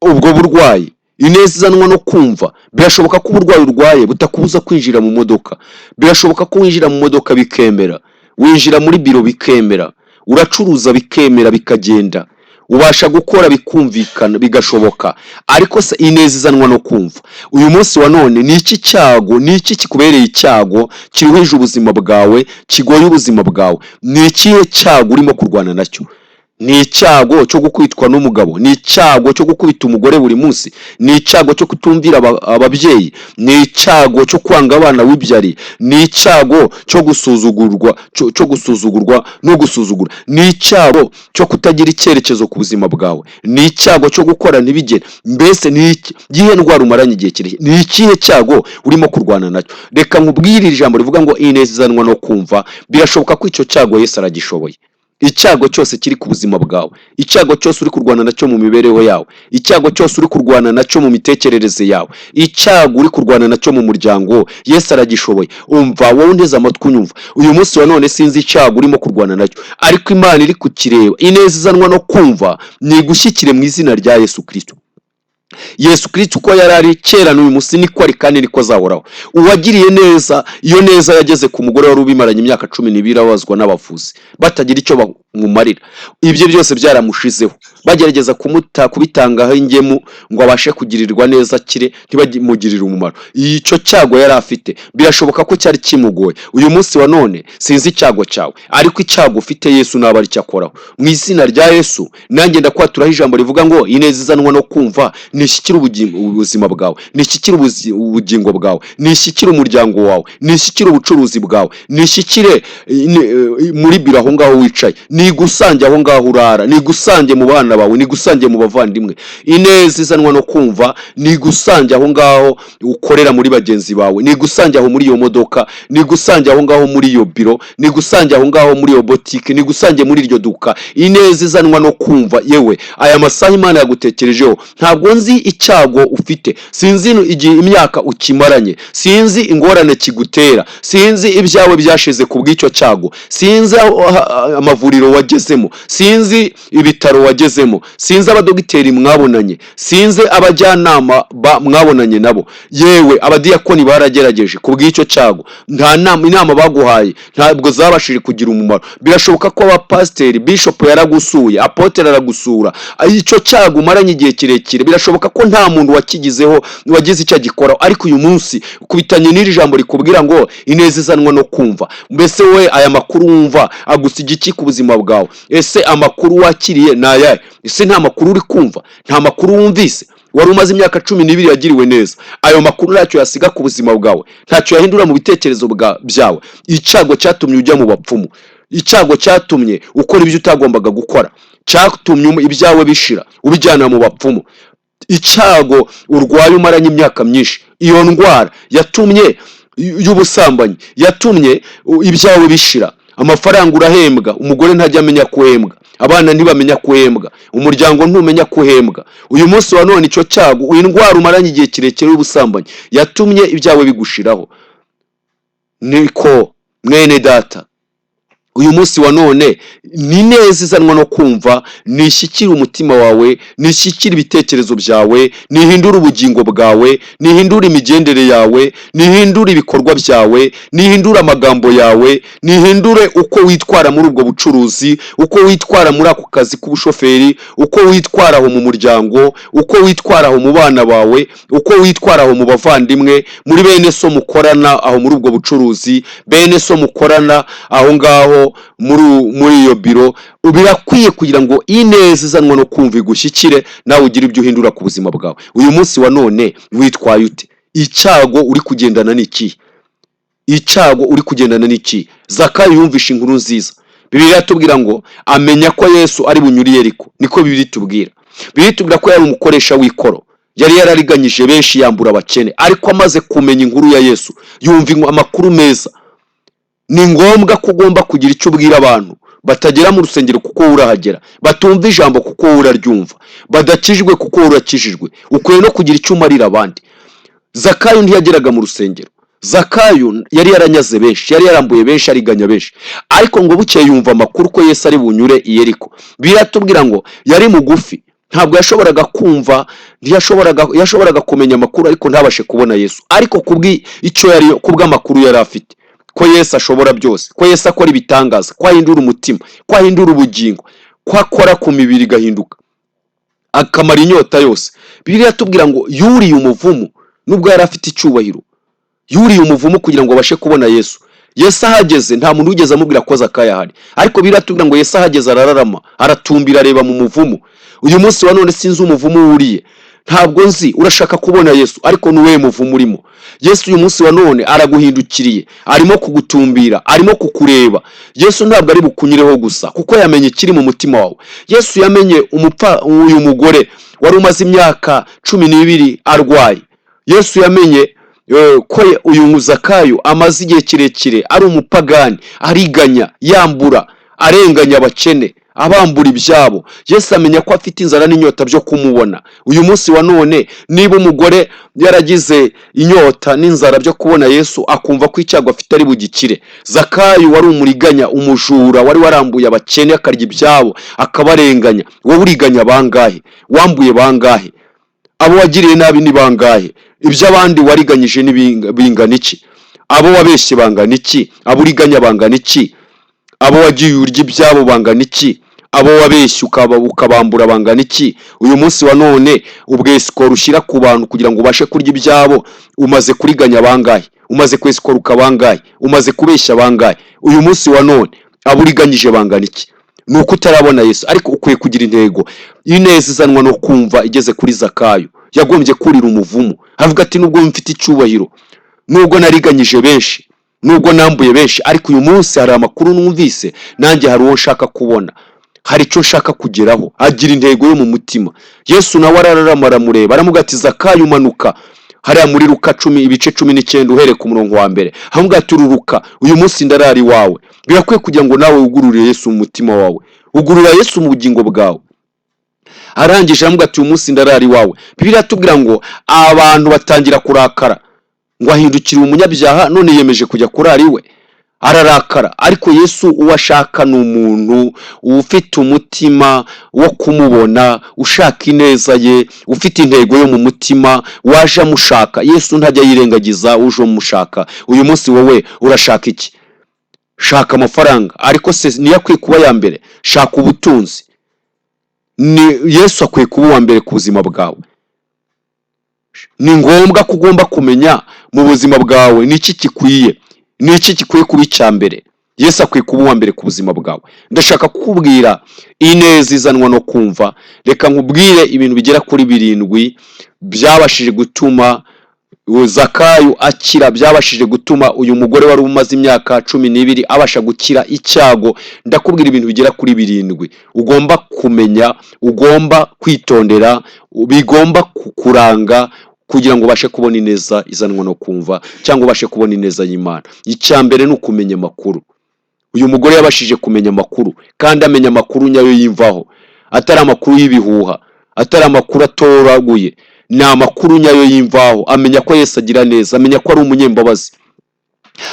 Ubwo burwayi ineza izanwa no kumva. Birashoboka ko uburwayi urwaye butakubuza kwinjira mu modoka. Birashoboka ko winjira mu modoka bikemera, winjira muri biro bikemera, uracuruza bikemera bikagenda, ubasha gukora bikumvikana bigashoboka. Ariko se ineza izanwa no kumva uyu munsi wa none, ni iki cyago? Ni iki kikubereye icyago kiruhije ubuzima bwawe, kigoye ubuzima bwawe? Ni ikihe cyago urimo kurwana nacyo? Ni icyago cyo gukubitwa n'umugabo? Ni icyago cyo gukubita umugore buri munsi? Ni icyago cyo kutumvira ababyeyi? Ni icyago cyo kwanga abana wibyari? Ni icyago cyo gusuzugurwa no gusuzugura? Ni icyago cyo kutagira icyerekezo ku buzima bwawe? Ni icyago cyo gukora ntibigere? Mbese ni iyihe ndwara umaranye igihe kirekire? Ni ikihe cyago urimo kurwana nacyo? Reka nkubwire ijambo rivuga ngo ineza izanwa no kumva. Birashoboka ko icyo cyago Yesu aragishoboye. Icyago cyose kiri ku buzima bwawe, icyago cyose uri kurwana nacyo mu mibereho yawe, icyago cyose uri kurwana nacyo mu mitekerereze yawe, icyago uri kurwana nacyo mu muryango, Yesu aragishoboye. Umva wowe undeze amatwi unyumva, uyu munsi wa none sinzi icyago urimo kurwana nacyo, ariko Imana iri kukireba. Ineza izanwa no kumva ni gushyikire mu izina rya Yesu Kristo. Yesu Kristo uko yari ari kera n'uyu munsi niko ari kandi niko azahoraho. Uwagiriye neza, iyo neza yageze ku mugore wari ubimaranye imyaka 12 abazwa n'abavuzi batagira icyo bamumarira. Ibyo byose byaramushizeho, bagerageza kubitangaho ingemu ngo abashe kugirirwa neza kire, ntibamugirire umumaro. Icyo cyago yari afite birashoboka ko cyari kimugoye. Uyu munsi wa none sinzi icyago cyawe, ariko icyago ufite Yesu naba ari cyakoraho. Mu izina rya Yesu nanjye ndakwaturaho ijambo rivuga ngo ineza izanwa no kumva nishyikira ubuzima bwawe, nishyikira ubugingo bwawe, nishyikira umuryango wawe, nishyikira ubucuruzi bwawe, nishyikire muri biro aho ngaho wicaye, nigusange aho ngaho urara, nigusange mu bana bawe, nigusange mu bavandimwe. Ineza izanwa no kumva nigusange aho ngaho ukorera muri bagenzi bawe, nigusange aho muri iyo modoka, nigusange aho ngaho muri iyo biro, nigusange aho ngaho muri iyo boutique, nigusange muri iryo duka. Ineza izanwa no kumva. Yewe aya masaha Imana yagutekerejeho. Ntabwo nzi icyago ufite, sinzi igihe imyaka ukimaranye, sinzi ingorane kigutera, sinzi ibyawe byashize ku bw'icyo cyago, sinzi amavuriro wagezemo, sinzi ibitaro wagezemo, sinzi abadogiteri mwabonanye, sinzi abajyanama mwabonanye nabo, yewe abadiyakoni baragerageje kubw'icyo cyago, nta inama baguhaye ntabwo zabashije kugira umumaro. Birashoboka ko abapasiteri, bishop yaragusuye, apotre aragusura, icyo cyago umaranye igihe kirekire birashoboka ko nta muntu wakigizeho wagize icyo agikoraho, ariko uyu munsi ukubitanye n'iri jambo rikubwira ngo ineza izanwa no kumva. Mbese we aya makuru wumva agusiga iki ku buzima bwawe? Ese amakuru wakiriye ni ayahe? Ese nta makuru uri kumva? Nta makuru wumvise? Wari umaze imyaka 12 yagiriwe neza, ayo makuru ntacyo yasiga ku buzima bwawe, ntacyo yahindura mu bitekerezo byawe. Icyago cyatumye ujya mu bapfumu, icyago cyatumye ukora ibyo utagombaga gukora, cyatumye ibyawe bishira ubijyana mu bapfumu. Icyago urwaye umaranye imyaka myinshi, iyo ndwara yatumye y'ubusambanyi, yatumye ibyawe bishira, amafaranga urahembwa, umugore ntajya amenya kuhembwa, abana ntibamenya kuhembwa, umuryango ntumenya kuhembwa. Uyu munsi wa none icyo cyago, indwara umaranye igihe kirekire y'ubusambanyi yatumye ibyawe bigushiraho. Niko mwene data, uyu munsi wa none ni neza izanwa no kumva, nishyikira umutima wawe, nishyikira ibitekerezo byawe, nihindura ubugingo bwawe, nihindura imigendere yawe, nihindura ibikorwa byawe, nihindura amagambo yawe, nihindure uko witwara muri ubwo bucuruzi, uko witwara muri ako kazi k'ubushoferi, uko witwara aho mu muryango, uko witwara aho mu bana bawe, uko witwara aho mu bavandimwe, muri bene so mukorana aho muri ubwo bucuruzi, bene so mukorana aho ngaho muri iyo biro. Birakwiye kugira ngo ineza izanwa no kumva igushyikire, nawe ugira ibyo uhindura ku buzima bwawe. Uyu munsi wa none witwaye ute? Icyago uri kugendana n'iki? Icyago uri kugendana n'iki? Zakayo yumvisha inkuru nziza. Bibiliya tubwira ngo amenya ko Yesu ari bunyuriye, ariko niko Bibiliya tubwira. Bibiliya tubwira ko yari umukoresha w'ikoro, yari yarariganyije benshi, yambura abakene, ariko amaze kumenya inkuru ya Yesu yumva amakuru meza. Ni ngombwa ko ugomba kugira icyo ubwira abantu batagera mu rusengero kuko urahagera, batumva ijambo kuko uraryumva, badakijwe kuko urakijijwe. Ukwiye no kugira icyo umarira abandi. Zakayo ntiyageraga mu rusengero, Zakayo yari yaranyaze benshi, yari yarambuye benshi, ariganya benshi, ariko ngo bukeye yumva amakuru ko Yesu ari bunyure i Yeriko. Biratubwira ngo yari mugufi, ntabwo yashoboraga kumva, yashoboraga kumenya amakuru, ariko ntabashe kubona Yesu. Ariko icyo yari kubw'amakuru yari afite, ko Yesu ashobora byose, ko Yesu akora ibitangaza, ko ahindura umutima, ko ahindura ubugingo, ko akora ku mibiri gahinduka, akamara inyota yose. Bibiliya tubwira ngo yuriye umuvumu, nubwo yari afite icyubahiro, yuriye umuvumu kugira ngo abashe kubona Yesu. Yesu ahageze nta muntu wigeze amubwira ko Zakayo ahari, ariko Bibiliya tubwira ngo Yesu ahageze arararama, aratumbira, areba mu muvumu. Uyu munsi wa none sinzi umuvumu wuriye, ntabwo nzi urashaka kubona Yesu, ariko nuwe muvumu urimo. Yesu uyu munsi wa none araguhindukiriye, arimo kugutumbira, arimo kukureba. Yesu ntabwo ari bukunyireho gusa, kuko yamenye kiri mu mutima wawe. Yesu yamenye uyu mugore wari umaze imyaka 12 arwaye. Yesu yamenye ko uyu Zakayo amaze igihe kirekire ari umupagani, ariganya, yambura, arenganya abakene, abambura ibyabo. Yesu amenya ko afite inzara n'inyota byo kumubona. Uyu munsi wa none niba umugore yaragize inyota n'inzara byo kubona Yesu, akumva ko icyago afite ari bugikire. Zakayo wari umuriganya, umujura, wari warambuye abakene akarya ibyabo, akabarenganya. Wowe uriganya bangahe? Wambuye bangahe? Abo wagiriye nabi ni bangahe? Iby'abandi wariganyije bingana iki? Abo wabeshye bangana iki? Abo uriganya bangana iki? Abo wagiye urya ibyabo bangana iki? Abo wabeshye ukabambura bangana iki? Uyu munsi wa none ubwesikoro ushyira ku bantu kugira ngo ubashe kurya ibyabo, umaze kuriganya bangahe? Umaze kwesikora ukabangahe? Umaze kubeshya bangahe? Uyu munsi wa none abo uriganyije bangana iki? Nuko utarabona Yesu. Ariko ukwiye kugira intego, ineza izanwa no kumva igeze kuri Zakayo. Yagombye kurira umuvumu, avuga ati nubwo mfite icyubahiro, nubwo nariganyije benshi, nubwo nambuye benshi, ariko uyu munsi hari amakuru numvise, nanjye hari uwo nshaka kubona, hari icyo nshaka kugeraho. Agira intego yo mu mutima. Yesu nawe arararama, aramureba, aramuga ati Zakayo umanuka. Hariya muri Luka 10 ibice 19 uhereye ku murongo wa mbere, avuga ati ururuka, uyu munsi ndarari wawe. Birakwiye kugira ngo nawe ugurure Yesu mu mutima wawe, ugurura Yesu mu bugingo bwawe. Arangije amuga ati uyu munsi ndarari wawe. Bibiliya tubwira ngo abantu batangira kurakara, ngo ahindukire umunyabyaha, none yemeje kujya kurari we. ararakara. Ariko Yesu uwo ashaka ni umuntu ufite umutima wo kumubona, ushaka ineza ye, ufite intego yo mu mutima, waje amushaka. Yesu ntajya yirengagiza uje umushaka. Uyu munsi wowe urashaka iki? Shaka amafaranga, ariko se niyo akwiye kuba ya mbere? Shaka ubutunzi. Yesu akwiye kuba uwa mbere ku buzima bwawe. Ni ngombwa ko ugomba kumenya mu buzima bwawe ni iki gikwiye, ni iki gikwiye kuba icya mbere. Yesu akwiye kuba uwa mbere ku buzima bwawe. Ndashaka kukubwira ineza izanwa no kumva. Reka nkubwire ibintu bigera kuri 7 byabashije gutuma Zakayo akira, byabashije gutuma uyu mugore wari umaze imyaka 12 abasha gukira icyago. Ndakubwira ibintu bigera kuri 7 ugomba kumenya, ugomba kwitondera, bigomba kukuranga kugira ngo ubashe kubona ineza izanwa no kumva, cyangwa ubashe kubona ineza y'Imana. Icya mbere ni ukumenya amakuru. Uyu mugore yabashije kumenya amakuru, kandi amenya amakuru nyayo yimvaho, atari amakuru y'ibihuha, atari amakuru atoraguye, ni amakuru nyayo yimvaho. Amenya ko Yesu agira neza, amenya ko ari umunyembabazi,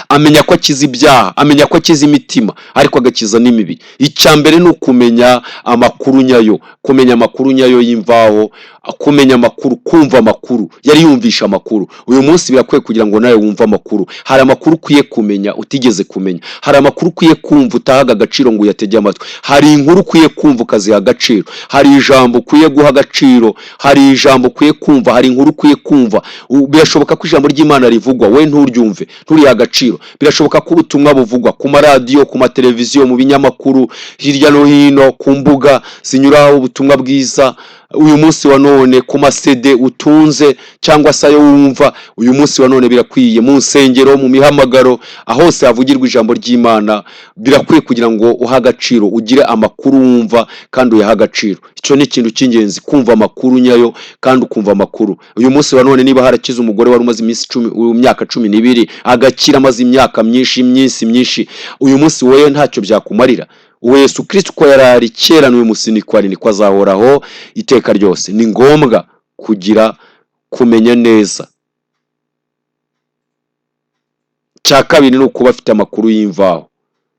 amenya ko akiza ibyaha, amenya ko akiza imitima, ariko agakiza n'imibi. Icya mbere ni ukumenya amakuru nyayo, kumenya amakuru nyayo yimvaho, kumenya amakuru, kumva amakuru. Yari yumvisha amakuru. Uyu munsi birakwiye kugira ngo nawe wumva amakuru. Hari amakuru ukwiye kumenya utigeze kumenya, hari amakuru ukwiye kumva utahaga agaciro ngo uyatege amatwi, hari inkuru ukwiye kumva ukaziha agaciro, hari ijambo ukwiye guha agaciro, hari ijambo ukwiye kumva, hari inkuru ukwiye kumva. Birashoboka ko ijambo ry'Imana rivugwa we nturyumve, nturiha agaciro. Birashoboka ko ubutumwa buvugwa ku maradiyo, ku mateleviziyo, mu binyamakuru, hirya no hino, ku mbuga zinyuraho ubutumwa bwiza. Uyu munsi wa none ku masede utunze cyangwa se ayo wumva, uyu munsi wa none birakwiye mu nsengero, mu mihamagaro, ahose havugirwa ijambo ry'Imana, birakwiye kugira ngo uha agaciro, ugire amakuru wumva kandi uyaha agaciro. Icyo ni ikintu cy'ingenzi, kumva amakuru nyayo kandi ukumva amakuru. Uyu munsi wa none niba harakize umugore wari umaze imyaka 12 agakira, amaze imyaka myinshi, uyu munsi wowe ntacyo byakumarira. Yesu Kristo ko yarari kera n'uyu munsi niko ari, niko azahoraho iteka ryose. Ni ngombwa kugira kumenya neza. Cya kabiri ni ukuba afite amakuru y'imvaho.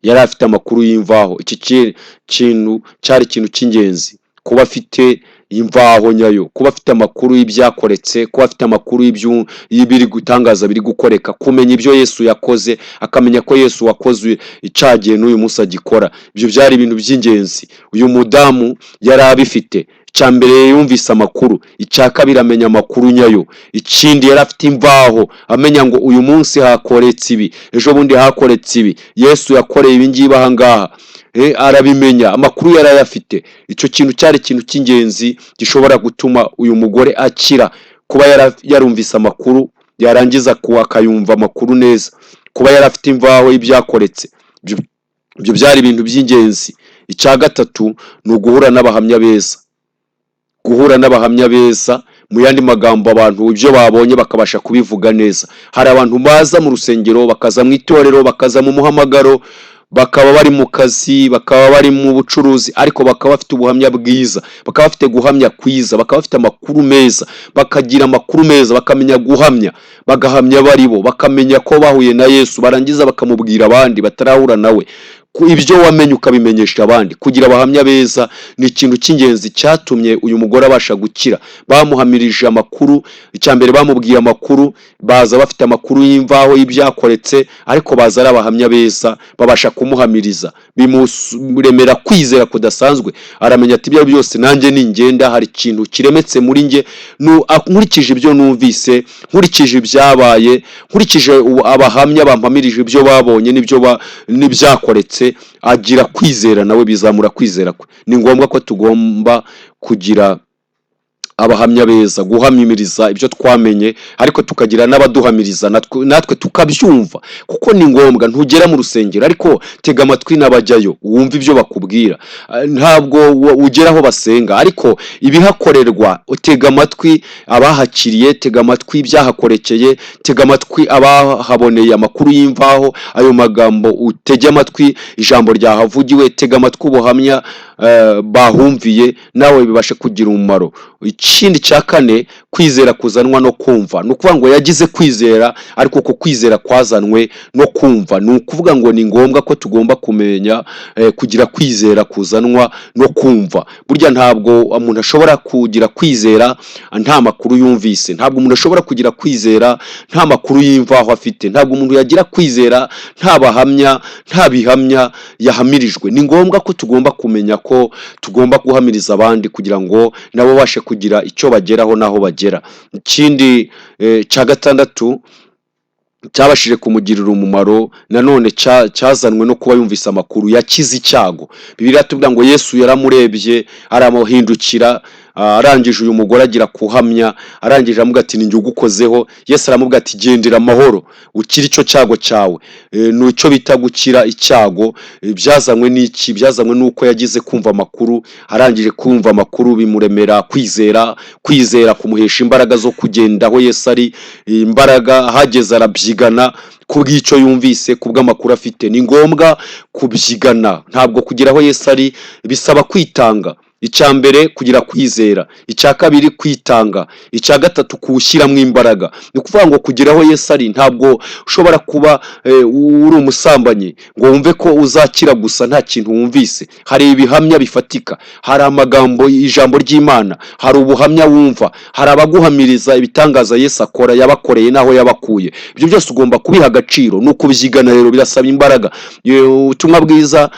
Yari afite amakuru y'imvaho. Iki kintu cyari ikintu cy'ingenzi, kuba afite imvaho nyayo, kuba afite amakuru y'ibyakoretse, kuba afite amakuru y'ibiri gutangaza, biri gukoreka, kumenya ibyo Yesu yakoze, akamenya ko Yesu wakoze icagiye n'uyu munsi agikora. Ibyo byari ibintu by'ingenzi. Uyu mudamu yari abifite. Icya mbere yumvise amakuru, icya kabiri amenya amakuru nyayo, ikindi yari afite imvaho, amenya ngo uyu munsi hakoretse ibi, ejo bundi hakoretse ibi, Yesu yakoreye ibi ngibi aha ngaha. Arabimenya, amakuru yari ayafite. Icyo kintu cyari ikintu cy'ingenzi gishobora gutuma uyu mugore akira, kuba yarumvise amakuru, yarangiza akayumva amakuru neza, kuba yari afite imvaho y'ibyakoretse. Ibyo byari ibintu by'ingenzi. Icya gatatu ni uguhura n'abahamya beza. Guhura n'abahamya beza, mu yandi magambo, abantu ibyo babonye bakabasha kubivuga neza. Hari abantu baza mu rusengero, bakaza mu itorero, bakaza mu muhamagaro, bakaba bari mu kazi, bakaba bari mu bucuruzi, ariko bakaba bafite ubuhamya bwiza, bakaba bafite guhamya kwiza, bakaba bafite amakuru meza, bakagira amakuru meza, bakamenya guhamya, bagahamya baribo, bakamenya ko bahuye na Yesu, barangiza bakamubwira abandi batarahura nawe. Ibyo wamenye ukabimenyesha abandi. Kugira abahamya beza ni ikintu cy'ingenzi cyatumye uyu mugore abasha gukira. Bamuhamirije amakuru. Icya mbere bamubwiye amakuru, baza bafite amakuru y'imvaho y'ibyakoretse, ariko baza ari abahamya beza, babasha kumuhamiriza, bimuremera kwizera kudasanzwe. Aramenya ati ibyo byose nanjye ningenda hari ikintu kiremetse muri nge, nkurikije ibyo numvise, nkurikije ibyabaye, nkurikije abahamya bampamirije ibyo babonye n'ibyakoretse, agira kwizera, nawe bizamura kwizera kwe. Ni ngombwa ko tugomba kugira abahamya beza, guhamiriza ibyo twamenye, ariko tukagira n'abaduhamiriza natwe tukabyumva, kuko ni ngombwa. Ntugera mu rusengero ariko tega amatwi n'abajyayo, wumva ibyo bakubwira. Ntabwo ugera aho basenga, ariko ibihakorerwa utega amatwi abahakiriye, tega amatwi ibyahakorekeye, tega amatwi abahaboneye amakuru y'imvaho, ayo magambo utege amatwi ijambo ryahavugiwe, tega amatwi ubuhamya bahumviye, nawe bibashe kugira umumaro. ikindi cya kane, kwizera kuzanwa no kumva. Ni ukuvuga ngo yagize kwizera, ariko ko kwizera kwazanwe no kumva. Ni ukuvuga ngo ni ngombwa ko tugomba kumenya kugira kwizera kuzanwa no kumva. Burya ntabwo umuntu ashobora kugira kwizera nta makuru yumvise, ntabwo umuntu ashobora kugira kwizera nta makuru y'imvaho afite, ntabwo umuntu yagira kwizera nta bahamya, nta bihamya yahamirijwe. Ni ngombwa ko tugomba kumenya ko tugomba guhamiriza abandi kugira ngo nabo bashe kugira icyo bageraho naho bagera. Ikindi cya gatandatu cyabashije kumugirira umumaro nanone cyazanwe no kuba yumvise amakuru, yakize icyago. Bibiliya tubwira ngo Yesu yaramurebye aramuhindukira, arangije uyu mugore agira kuhamya, arangije amuga ati ninjye ugukozeho. Yesu aramubwira ati gendera amahoro ukira icyo cyago cyawe. N'icyo bita gukira icyago byazanywe n'iki? Byazanywe n'uko yagize kumva amakuru, arangije kumva amakuru bimuremera kwizera kumuhesha imbaraga zo kugenda aho Yesu ari, imbaraga hageze arabyigana kubw'icyo yumvise, kubw'amakuru afite. Ni ngombwa kubyigana, ntabwo kugira aho Yesu ari bisaba kwitanga. Icya mbere kugira kwizera, icya kabiri kwitanga, icya gatatu kuwushyiramo imbaraga. Ni ukuvuga ngo kugira aho Yesu ari, ntabwo ushobora kuba uri umusambanyi ngo wumve ko uzakira gusa nta kintu wumvise. Hari ibihamya bifatika, hari amagambo, ijambo ry'Imana, hari ubuhamya wumva, hari abaguhamiriza ibitangaza Yesu akora, yabakoreye naho yabakuye. Ibyo byose ugomba kubiha agaciro. Ni ukubyigana rero birasaba imbaraga. Ubutumwa bwiza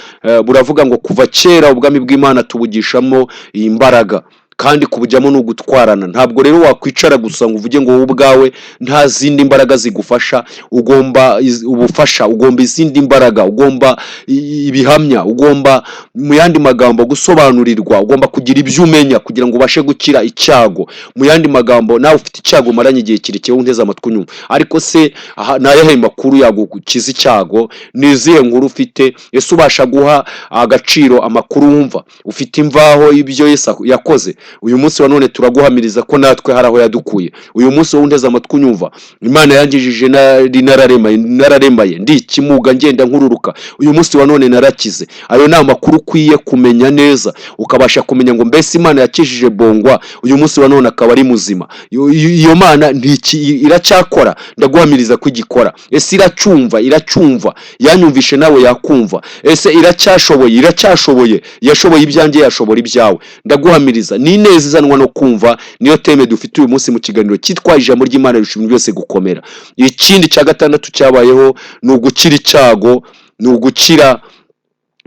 buravuga ngo kuva kera ubwami bw'Imana tubugishamo imbaraga, kandi kubujyamo ni ugutwarana. Ntabwo rero wakwicara gusa ngo uvuge ngo wowe ubwawe nta zindi mbaraga zigufasha. Ugomba ubufasha, ugomba izindi mbaraga, ugomba ibihamya, ugomba mu yandi magambo gusobanurirwa, ugomba kugira ibyo umenya kugira ngo ubashe gukira icyago. Mu yandi magambo nawe ufite icyago maranye igihe kirekire unteze amatwi unyuma, ariko se nayahe makuru yagukiza icyago? Ni izihe nkuru ufite? Ese ubasha guha agaciro amakuru wumva? Ufite imvaho ibyo Yesu yakoze? Uyu munsi wa none turaguhamiriza ko natwe hari aho yadukuye. Uyu munsi wunteze amatwi unyumva, Imana yangijije nararemaye ndi ikimuga ngenda nkururuka. Uyu munsi wa none narakize. Ayo ni amakuru ukwiye kumenya neza, ukabasha kumenya ngo mbese Imana yakijije Bongwa uyu munsi wa none akaba ari muzima. Iyo Mana iracyakora, ndaguhamiriza ko igikora. Ese iracyumva, yanyumvishe nawe yakumva. Ese iracyashoboye, yashoboye ibyanjye yashobora ibyawe. Ndaguhamiriza ni ineza izanwa no kumva, niyo teme dufite uyu munsi mu kiganiro cyitwa ijambo ry'Imana rishimwe byose gukomera. Ikindi cya gatandatu cyabayeho ni ugukira icyago, ni ugukira,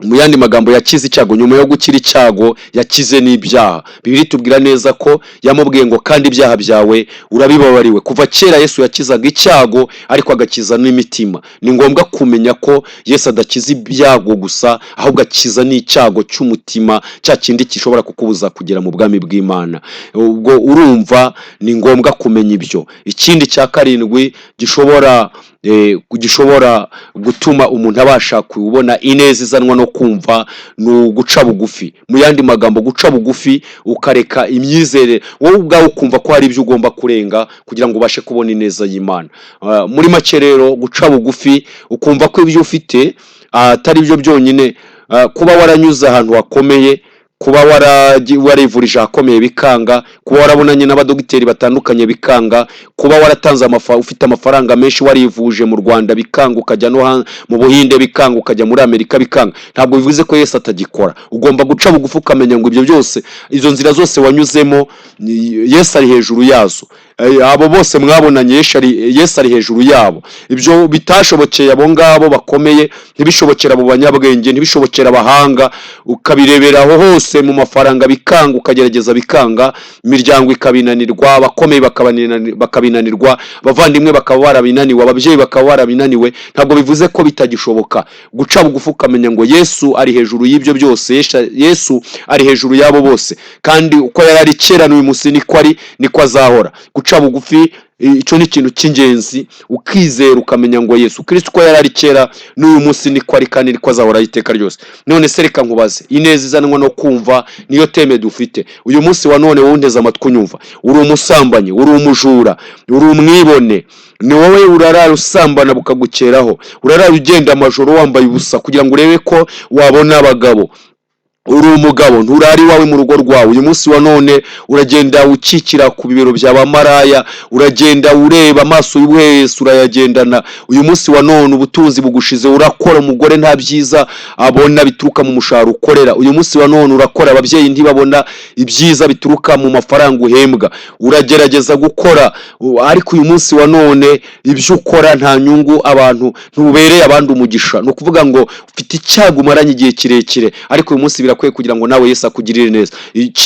mu yandi magambo yakize icyago. Nyuma yo gukira icyago yakize n'ibyaha. Bibiliya tubwira neza ko yamubwiye ngo kandi ibyaha byawe urabibabariwe. Kuva kera Yesu yakizaga icyago, ariko agakiza n'imitima. Ni ngombwa kumenya ko Yesu adakiza ibyago gusa, ahubwo akiza n'icyago cy'umutima, cya kindi gishobora kukubuza kugera mu bwami bw'Imana. Ubwo urumva ni ngombwa kumenya ibyo. Ikindi cya karindwi gishobora gutuma umuntu abasha kubona ineza izanwa no kumva, ni uguca bugufi. Mu yandi magambo guca bugufi, ukareka imyizere wowe ubwawe, ukumva ko hari ibyo ugomba kurenga kugira ngo ubashe kubona ineza y'Imana. Muri make rero guca bugufi, ukumva ko ibyo ufite atari byo byonyine. Kuba waranyuze ahantu hakomeye, kuba warivurije ahakomeye bikanga, kuba warabonanye n'abadogiteri batandukanye bikanga, kuba waratanze ufite amafaranga menshi warivuje mu Rwanda bikanga, ukajya no mu Buhinde bikanga, ukajya muri Amerika bikanga, ntabwo bivuze ko Yesu atagikora. Ugomba guca bugufi ukamenya ngo ibyo byose, izo nzira zose wanyuzemo, Yesu ari hejuru yazo. Abo bose mwabonanye Yesu ari hejuru yabo. Ibyo bitashobokeye abo ngabo bakomeye, ntibishobokera abo banyabwenge, ntibishobokera abahanga, ukabirebera aho hose mu mafaranga bikanga, ukagerageza bikanga, imiryango ikabinanirwa, abakomeye bakabinanirwa, abavandimwe bakaba barabinaniwe, ababyeyi bakaba barabinaniwe. Ntabwo bivuze ko bitagishoboka. Guca bugufi ukamenya ngo Yesu ari hejuru y'ibyo byose, Yesu ari hejuru yabo bose, kandi uko yari ari kera n'uyu munsi niko azahora. Guca bugufi, icyo ni ikintu cy'ingenzi. Ukizera ukamenya ngo Yesu Kristo uko yari ari kera n'uyu munsi niko ari, kandi niko azahora iteka ryose. None se reka nkubaze, ineza izanwa no kumva niyo teme dufite. Uyu munsi wa none wunteze amatwi unyumva, uri umusambanyi, uri umujura, uri umwibone, ni wowe urarara usambana bukagukeraho, urarara ugenda amajoro wambaye ubusa kugira ngo urebe ko wabona abagabo. uri umugabo nturari iwawe mu rugo rwawe. Uyu munsi wa none uragenda ukikira ku bibero bya bamaraya, uragenda ureba amaso y'ubuhehesi urayagendana. Uyu munsi wa none ubutunzi bugushize, urakora, umugore nta byiza abona bituruka mu mushahara ukorera. Uyu munsi wa none urakora, ababyeyi ntibabona ibyiza bituruka mu mafaranga uhembwa. Uragerageza gukora, ariko uyu munsi wa none ibyo ukora nta nyungu, abantu ntubereye abandi umugisha. Ni ukuvuga ngo ufite icyago umaranye igihe kirekire, ariko uyu munsi birakwiye kugira ngo nawe Yesu akugirire neza.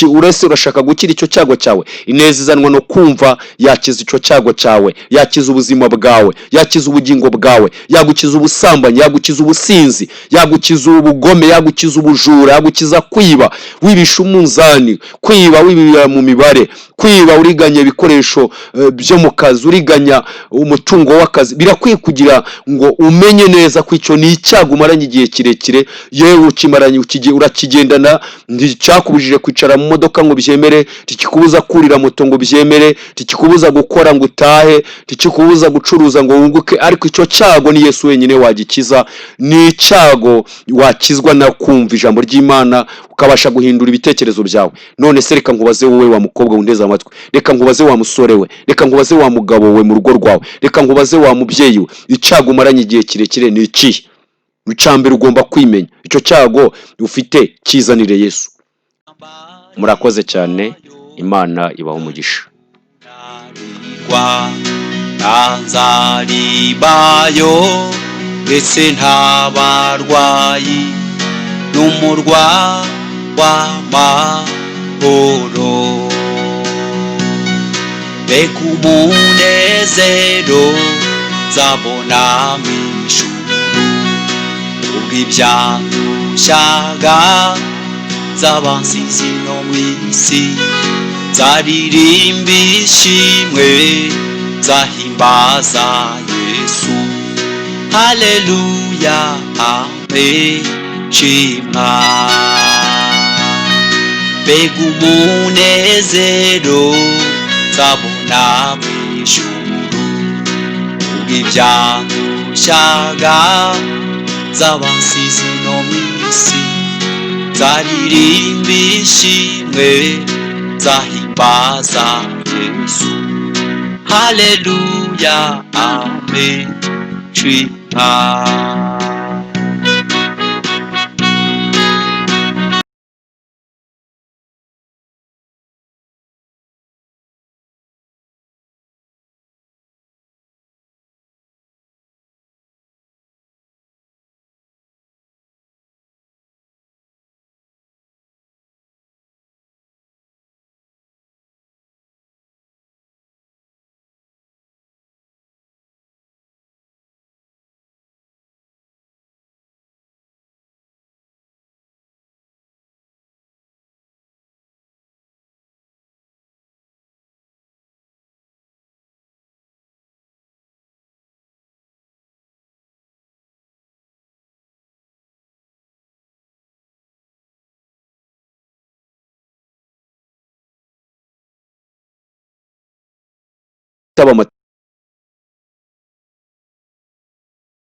Urese urashaka gukira icyo cyago cyawe, ineza izanwa no kumva yakiza icyo cyago cyawe, yakiza ubuzima bwawe, yakiza ubugingo bwawe, yagukiza ubusambanyi, yagukiza ubusinzi, yagukiza ubugome, yagukiza ubujura, yagukiza kwiba wibisha umunzani, kwiba wibira mu mibare, kwiba uriganya ibikoresho byo mu kazi, uriganya umutungo w'akazi. Birakwiye kugira ngo umenye neza ko icyo ni icyago umaranye igihe kirekire, yewe ukimaranye urakigendana. Nticyakubujije kwicara mu modoka ngo byemere, ntikikubuza kurira moto ngo byemere, ntikikubuza gukora ngo utahe, ntikikubuza gucuruza ngo wunguke, ariko icyo cyago ni Yesu wenyine wagikiza. Ni icyago wakizwa na kumva ijambo ry'Imana, ukabasha guhindura ibitekerezo byawe. None se reka nkubaze wowe wa mukobwa wundeze amatwi, reka nkubaze wa musore we, reka nkubaze wa mugabo we mu rugo rwawe, reka nkubaze wa mubyeyi we, icyago umaranye igihe kirekire ni ikihe? Icambere ugomba kwimenya, icyo cyago ufite kizanire Yesu. Murakoze cyane, Imana ibaho umugisha. Tanzaribayo ndetse ntabarwayi n'umurwa w'amahoro, mbega umunezero nzabona mu ijuru, ubwo ibyandushyaga nzaba nsize no mu isi, nzaririmba ishimwe, nzahimbaza Yesu. Haleluya, amen, shimwa. Mbega umunezero nzabona mu ijuru, ubwo ibyandushyaga nzaba nsize no mu isi, nzaririmba ishimwe, nzahimbaza Yesu. Haleluya, amen, shimwa. Taba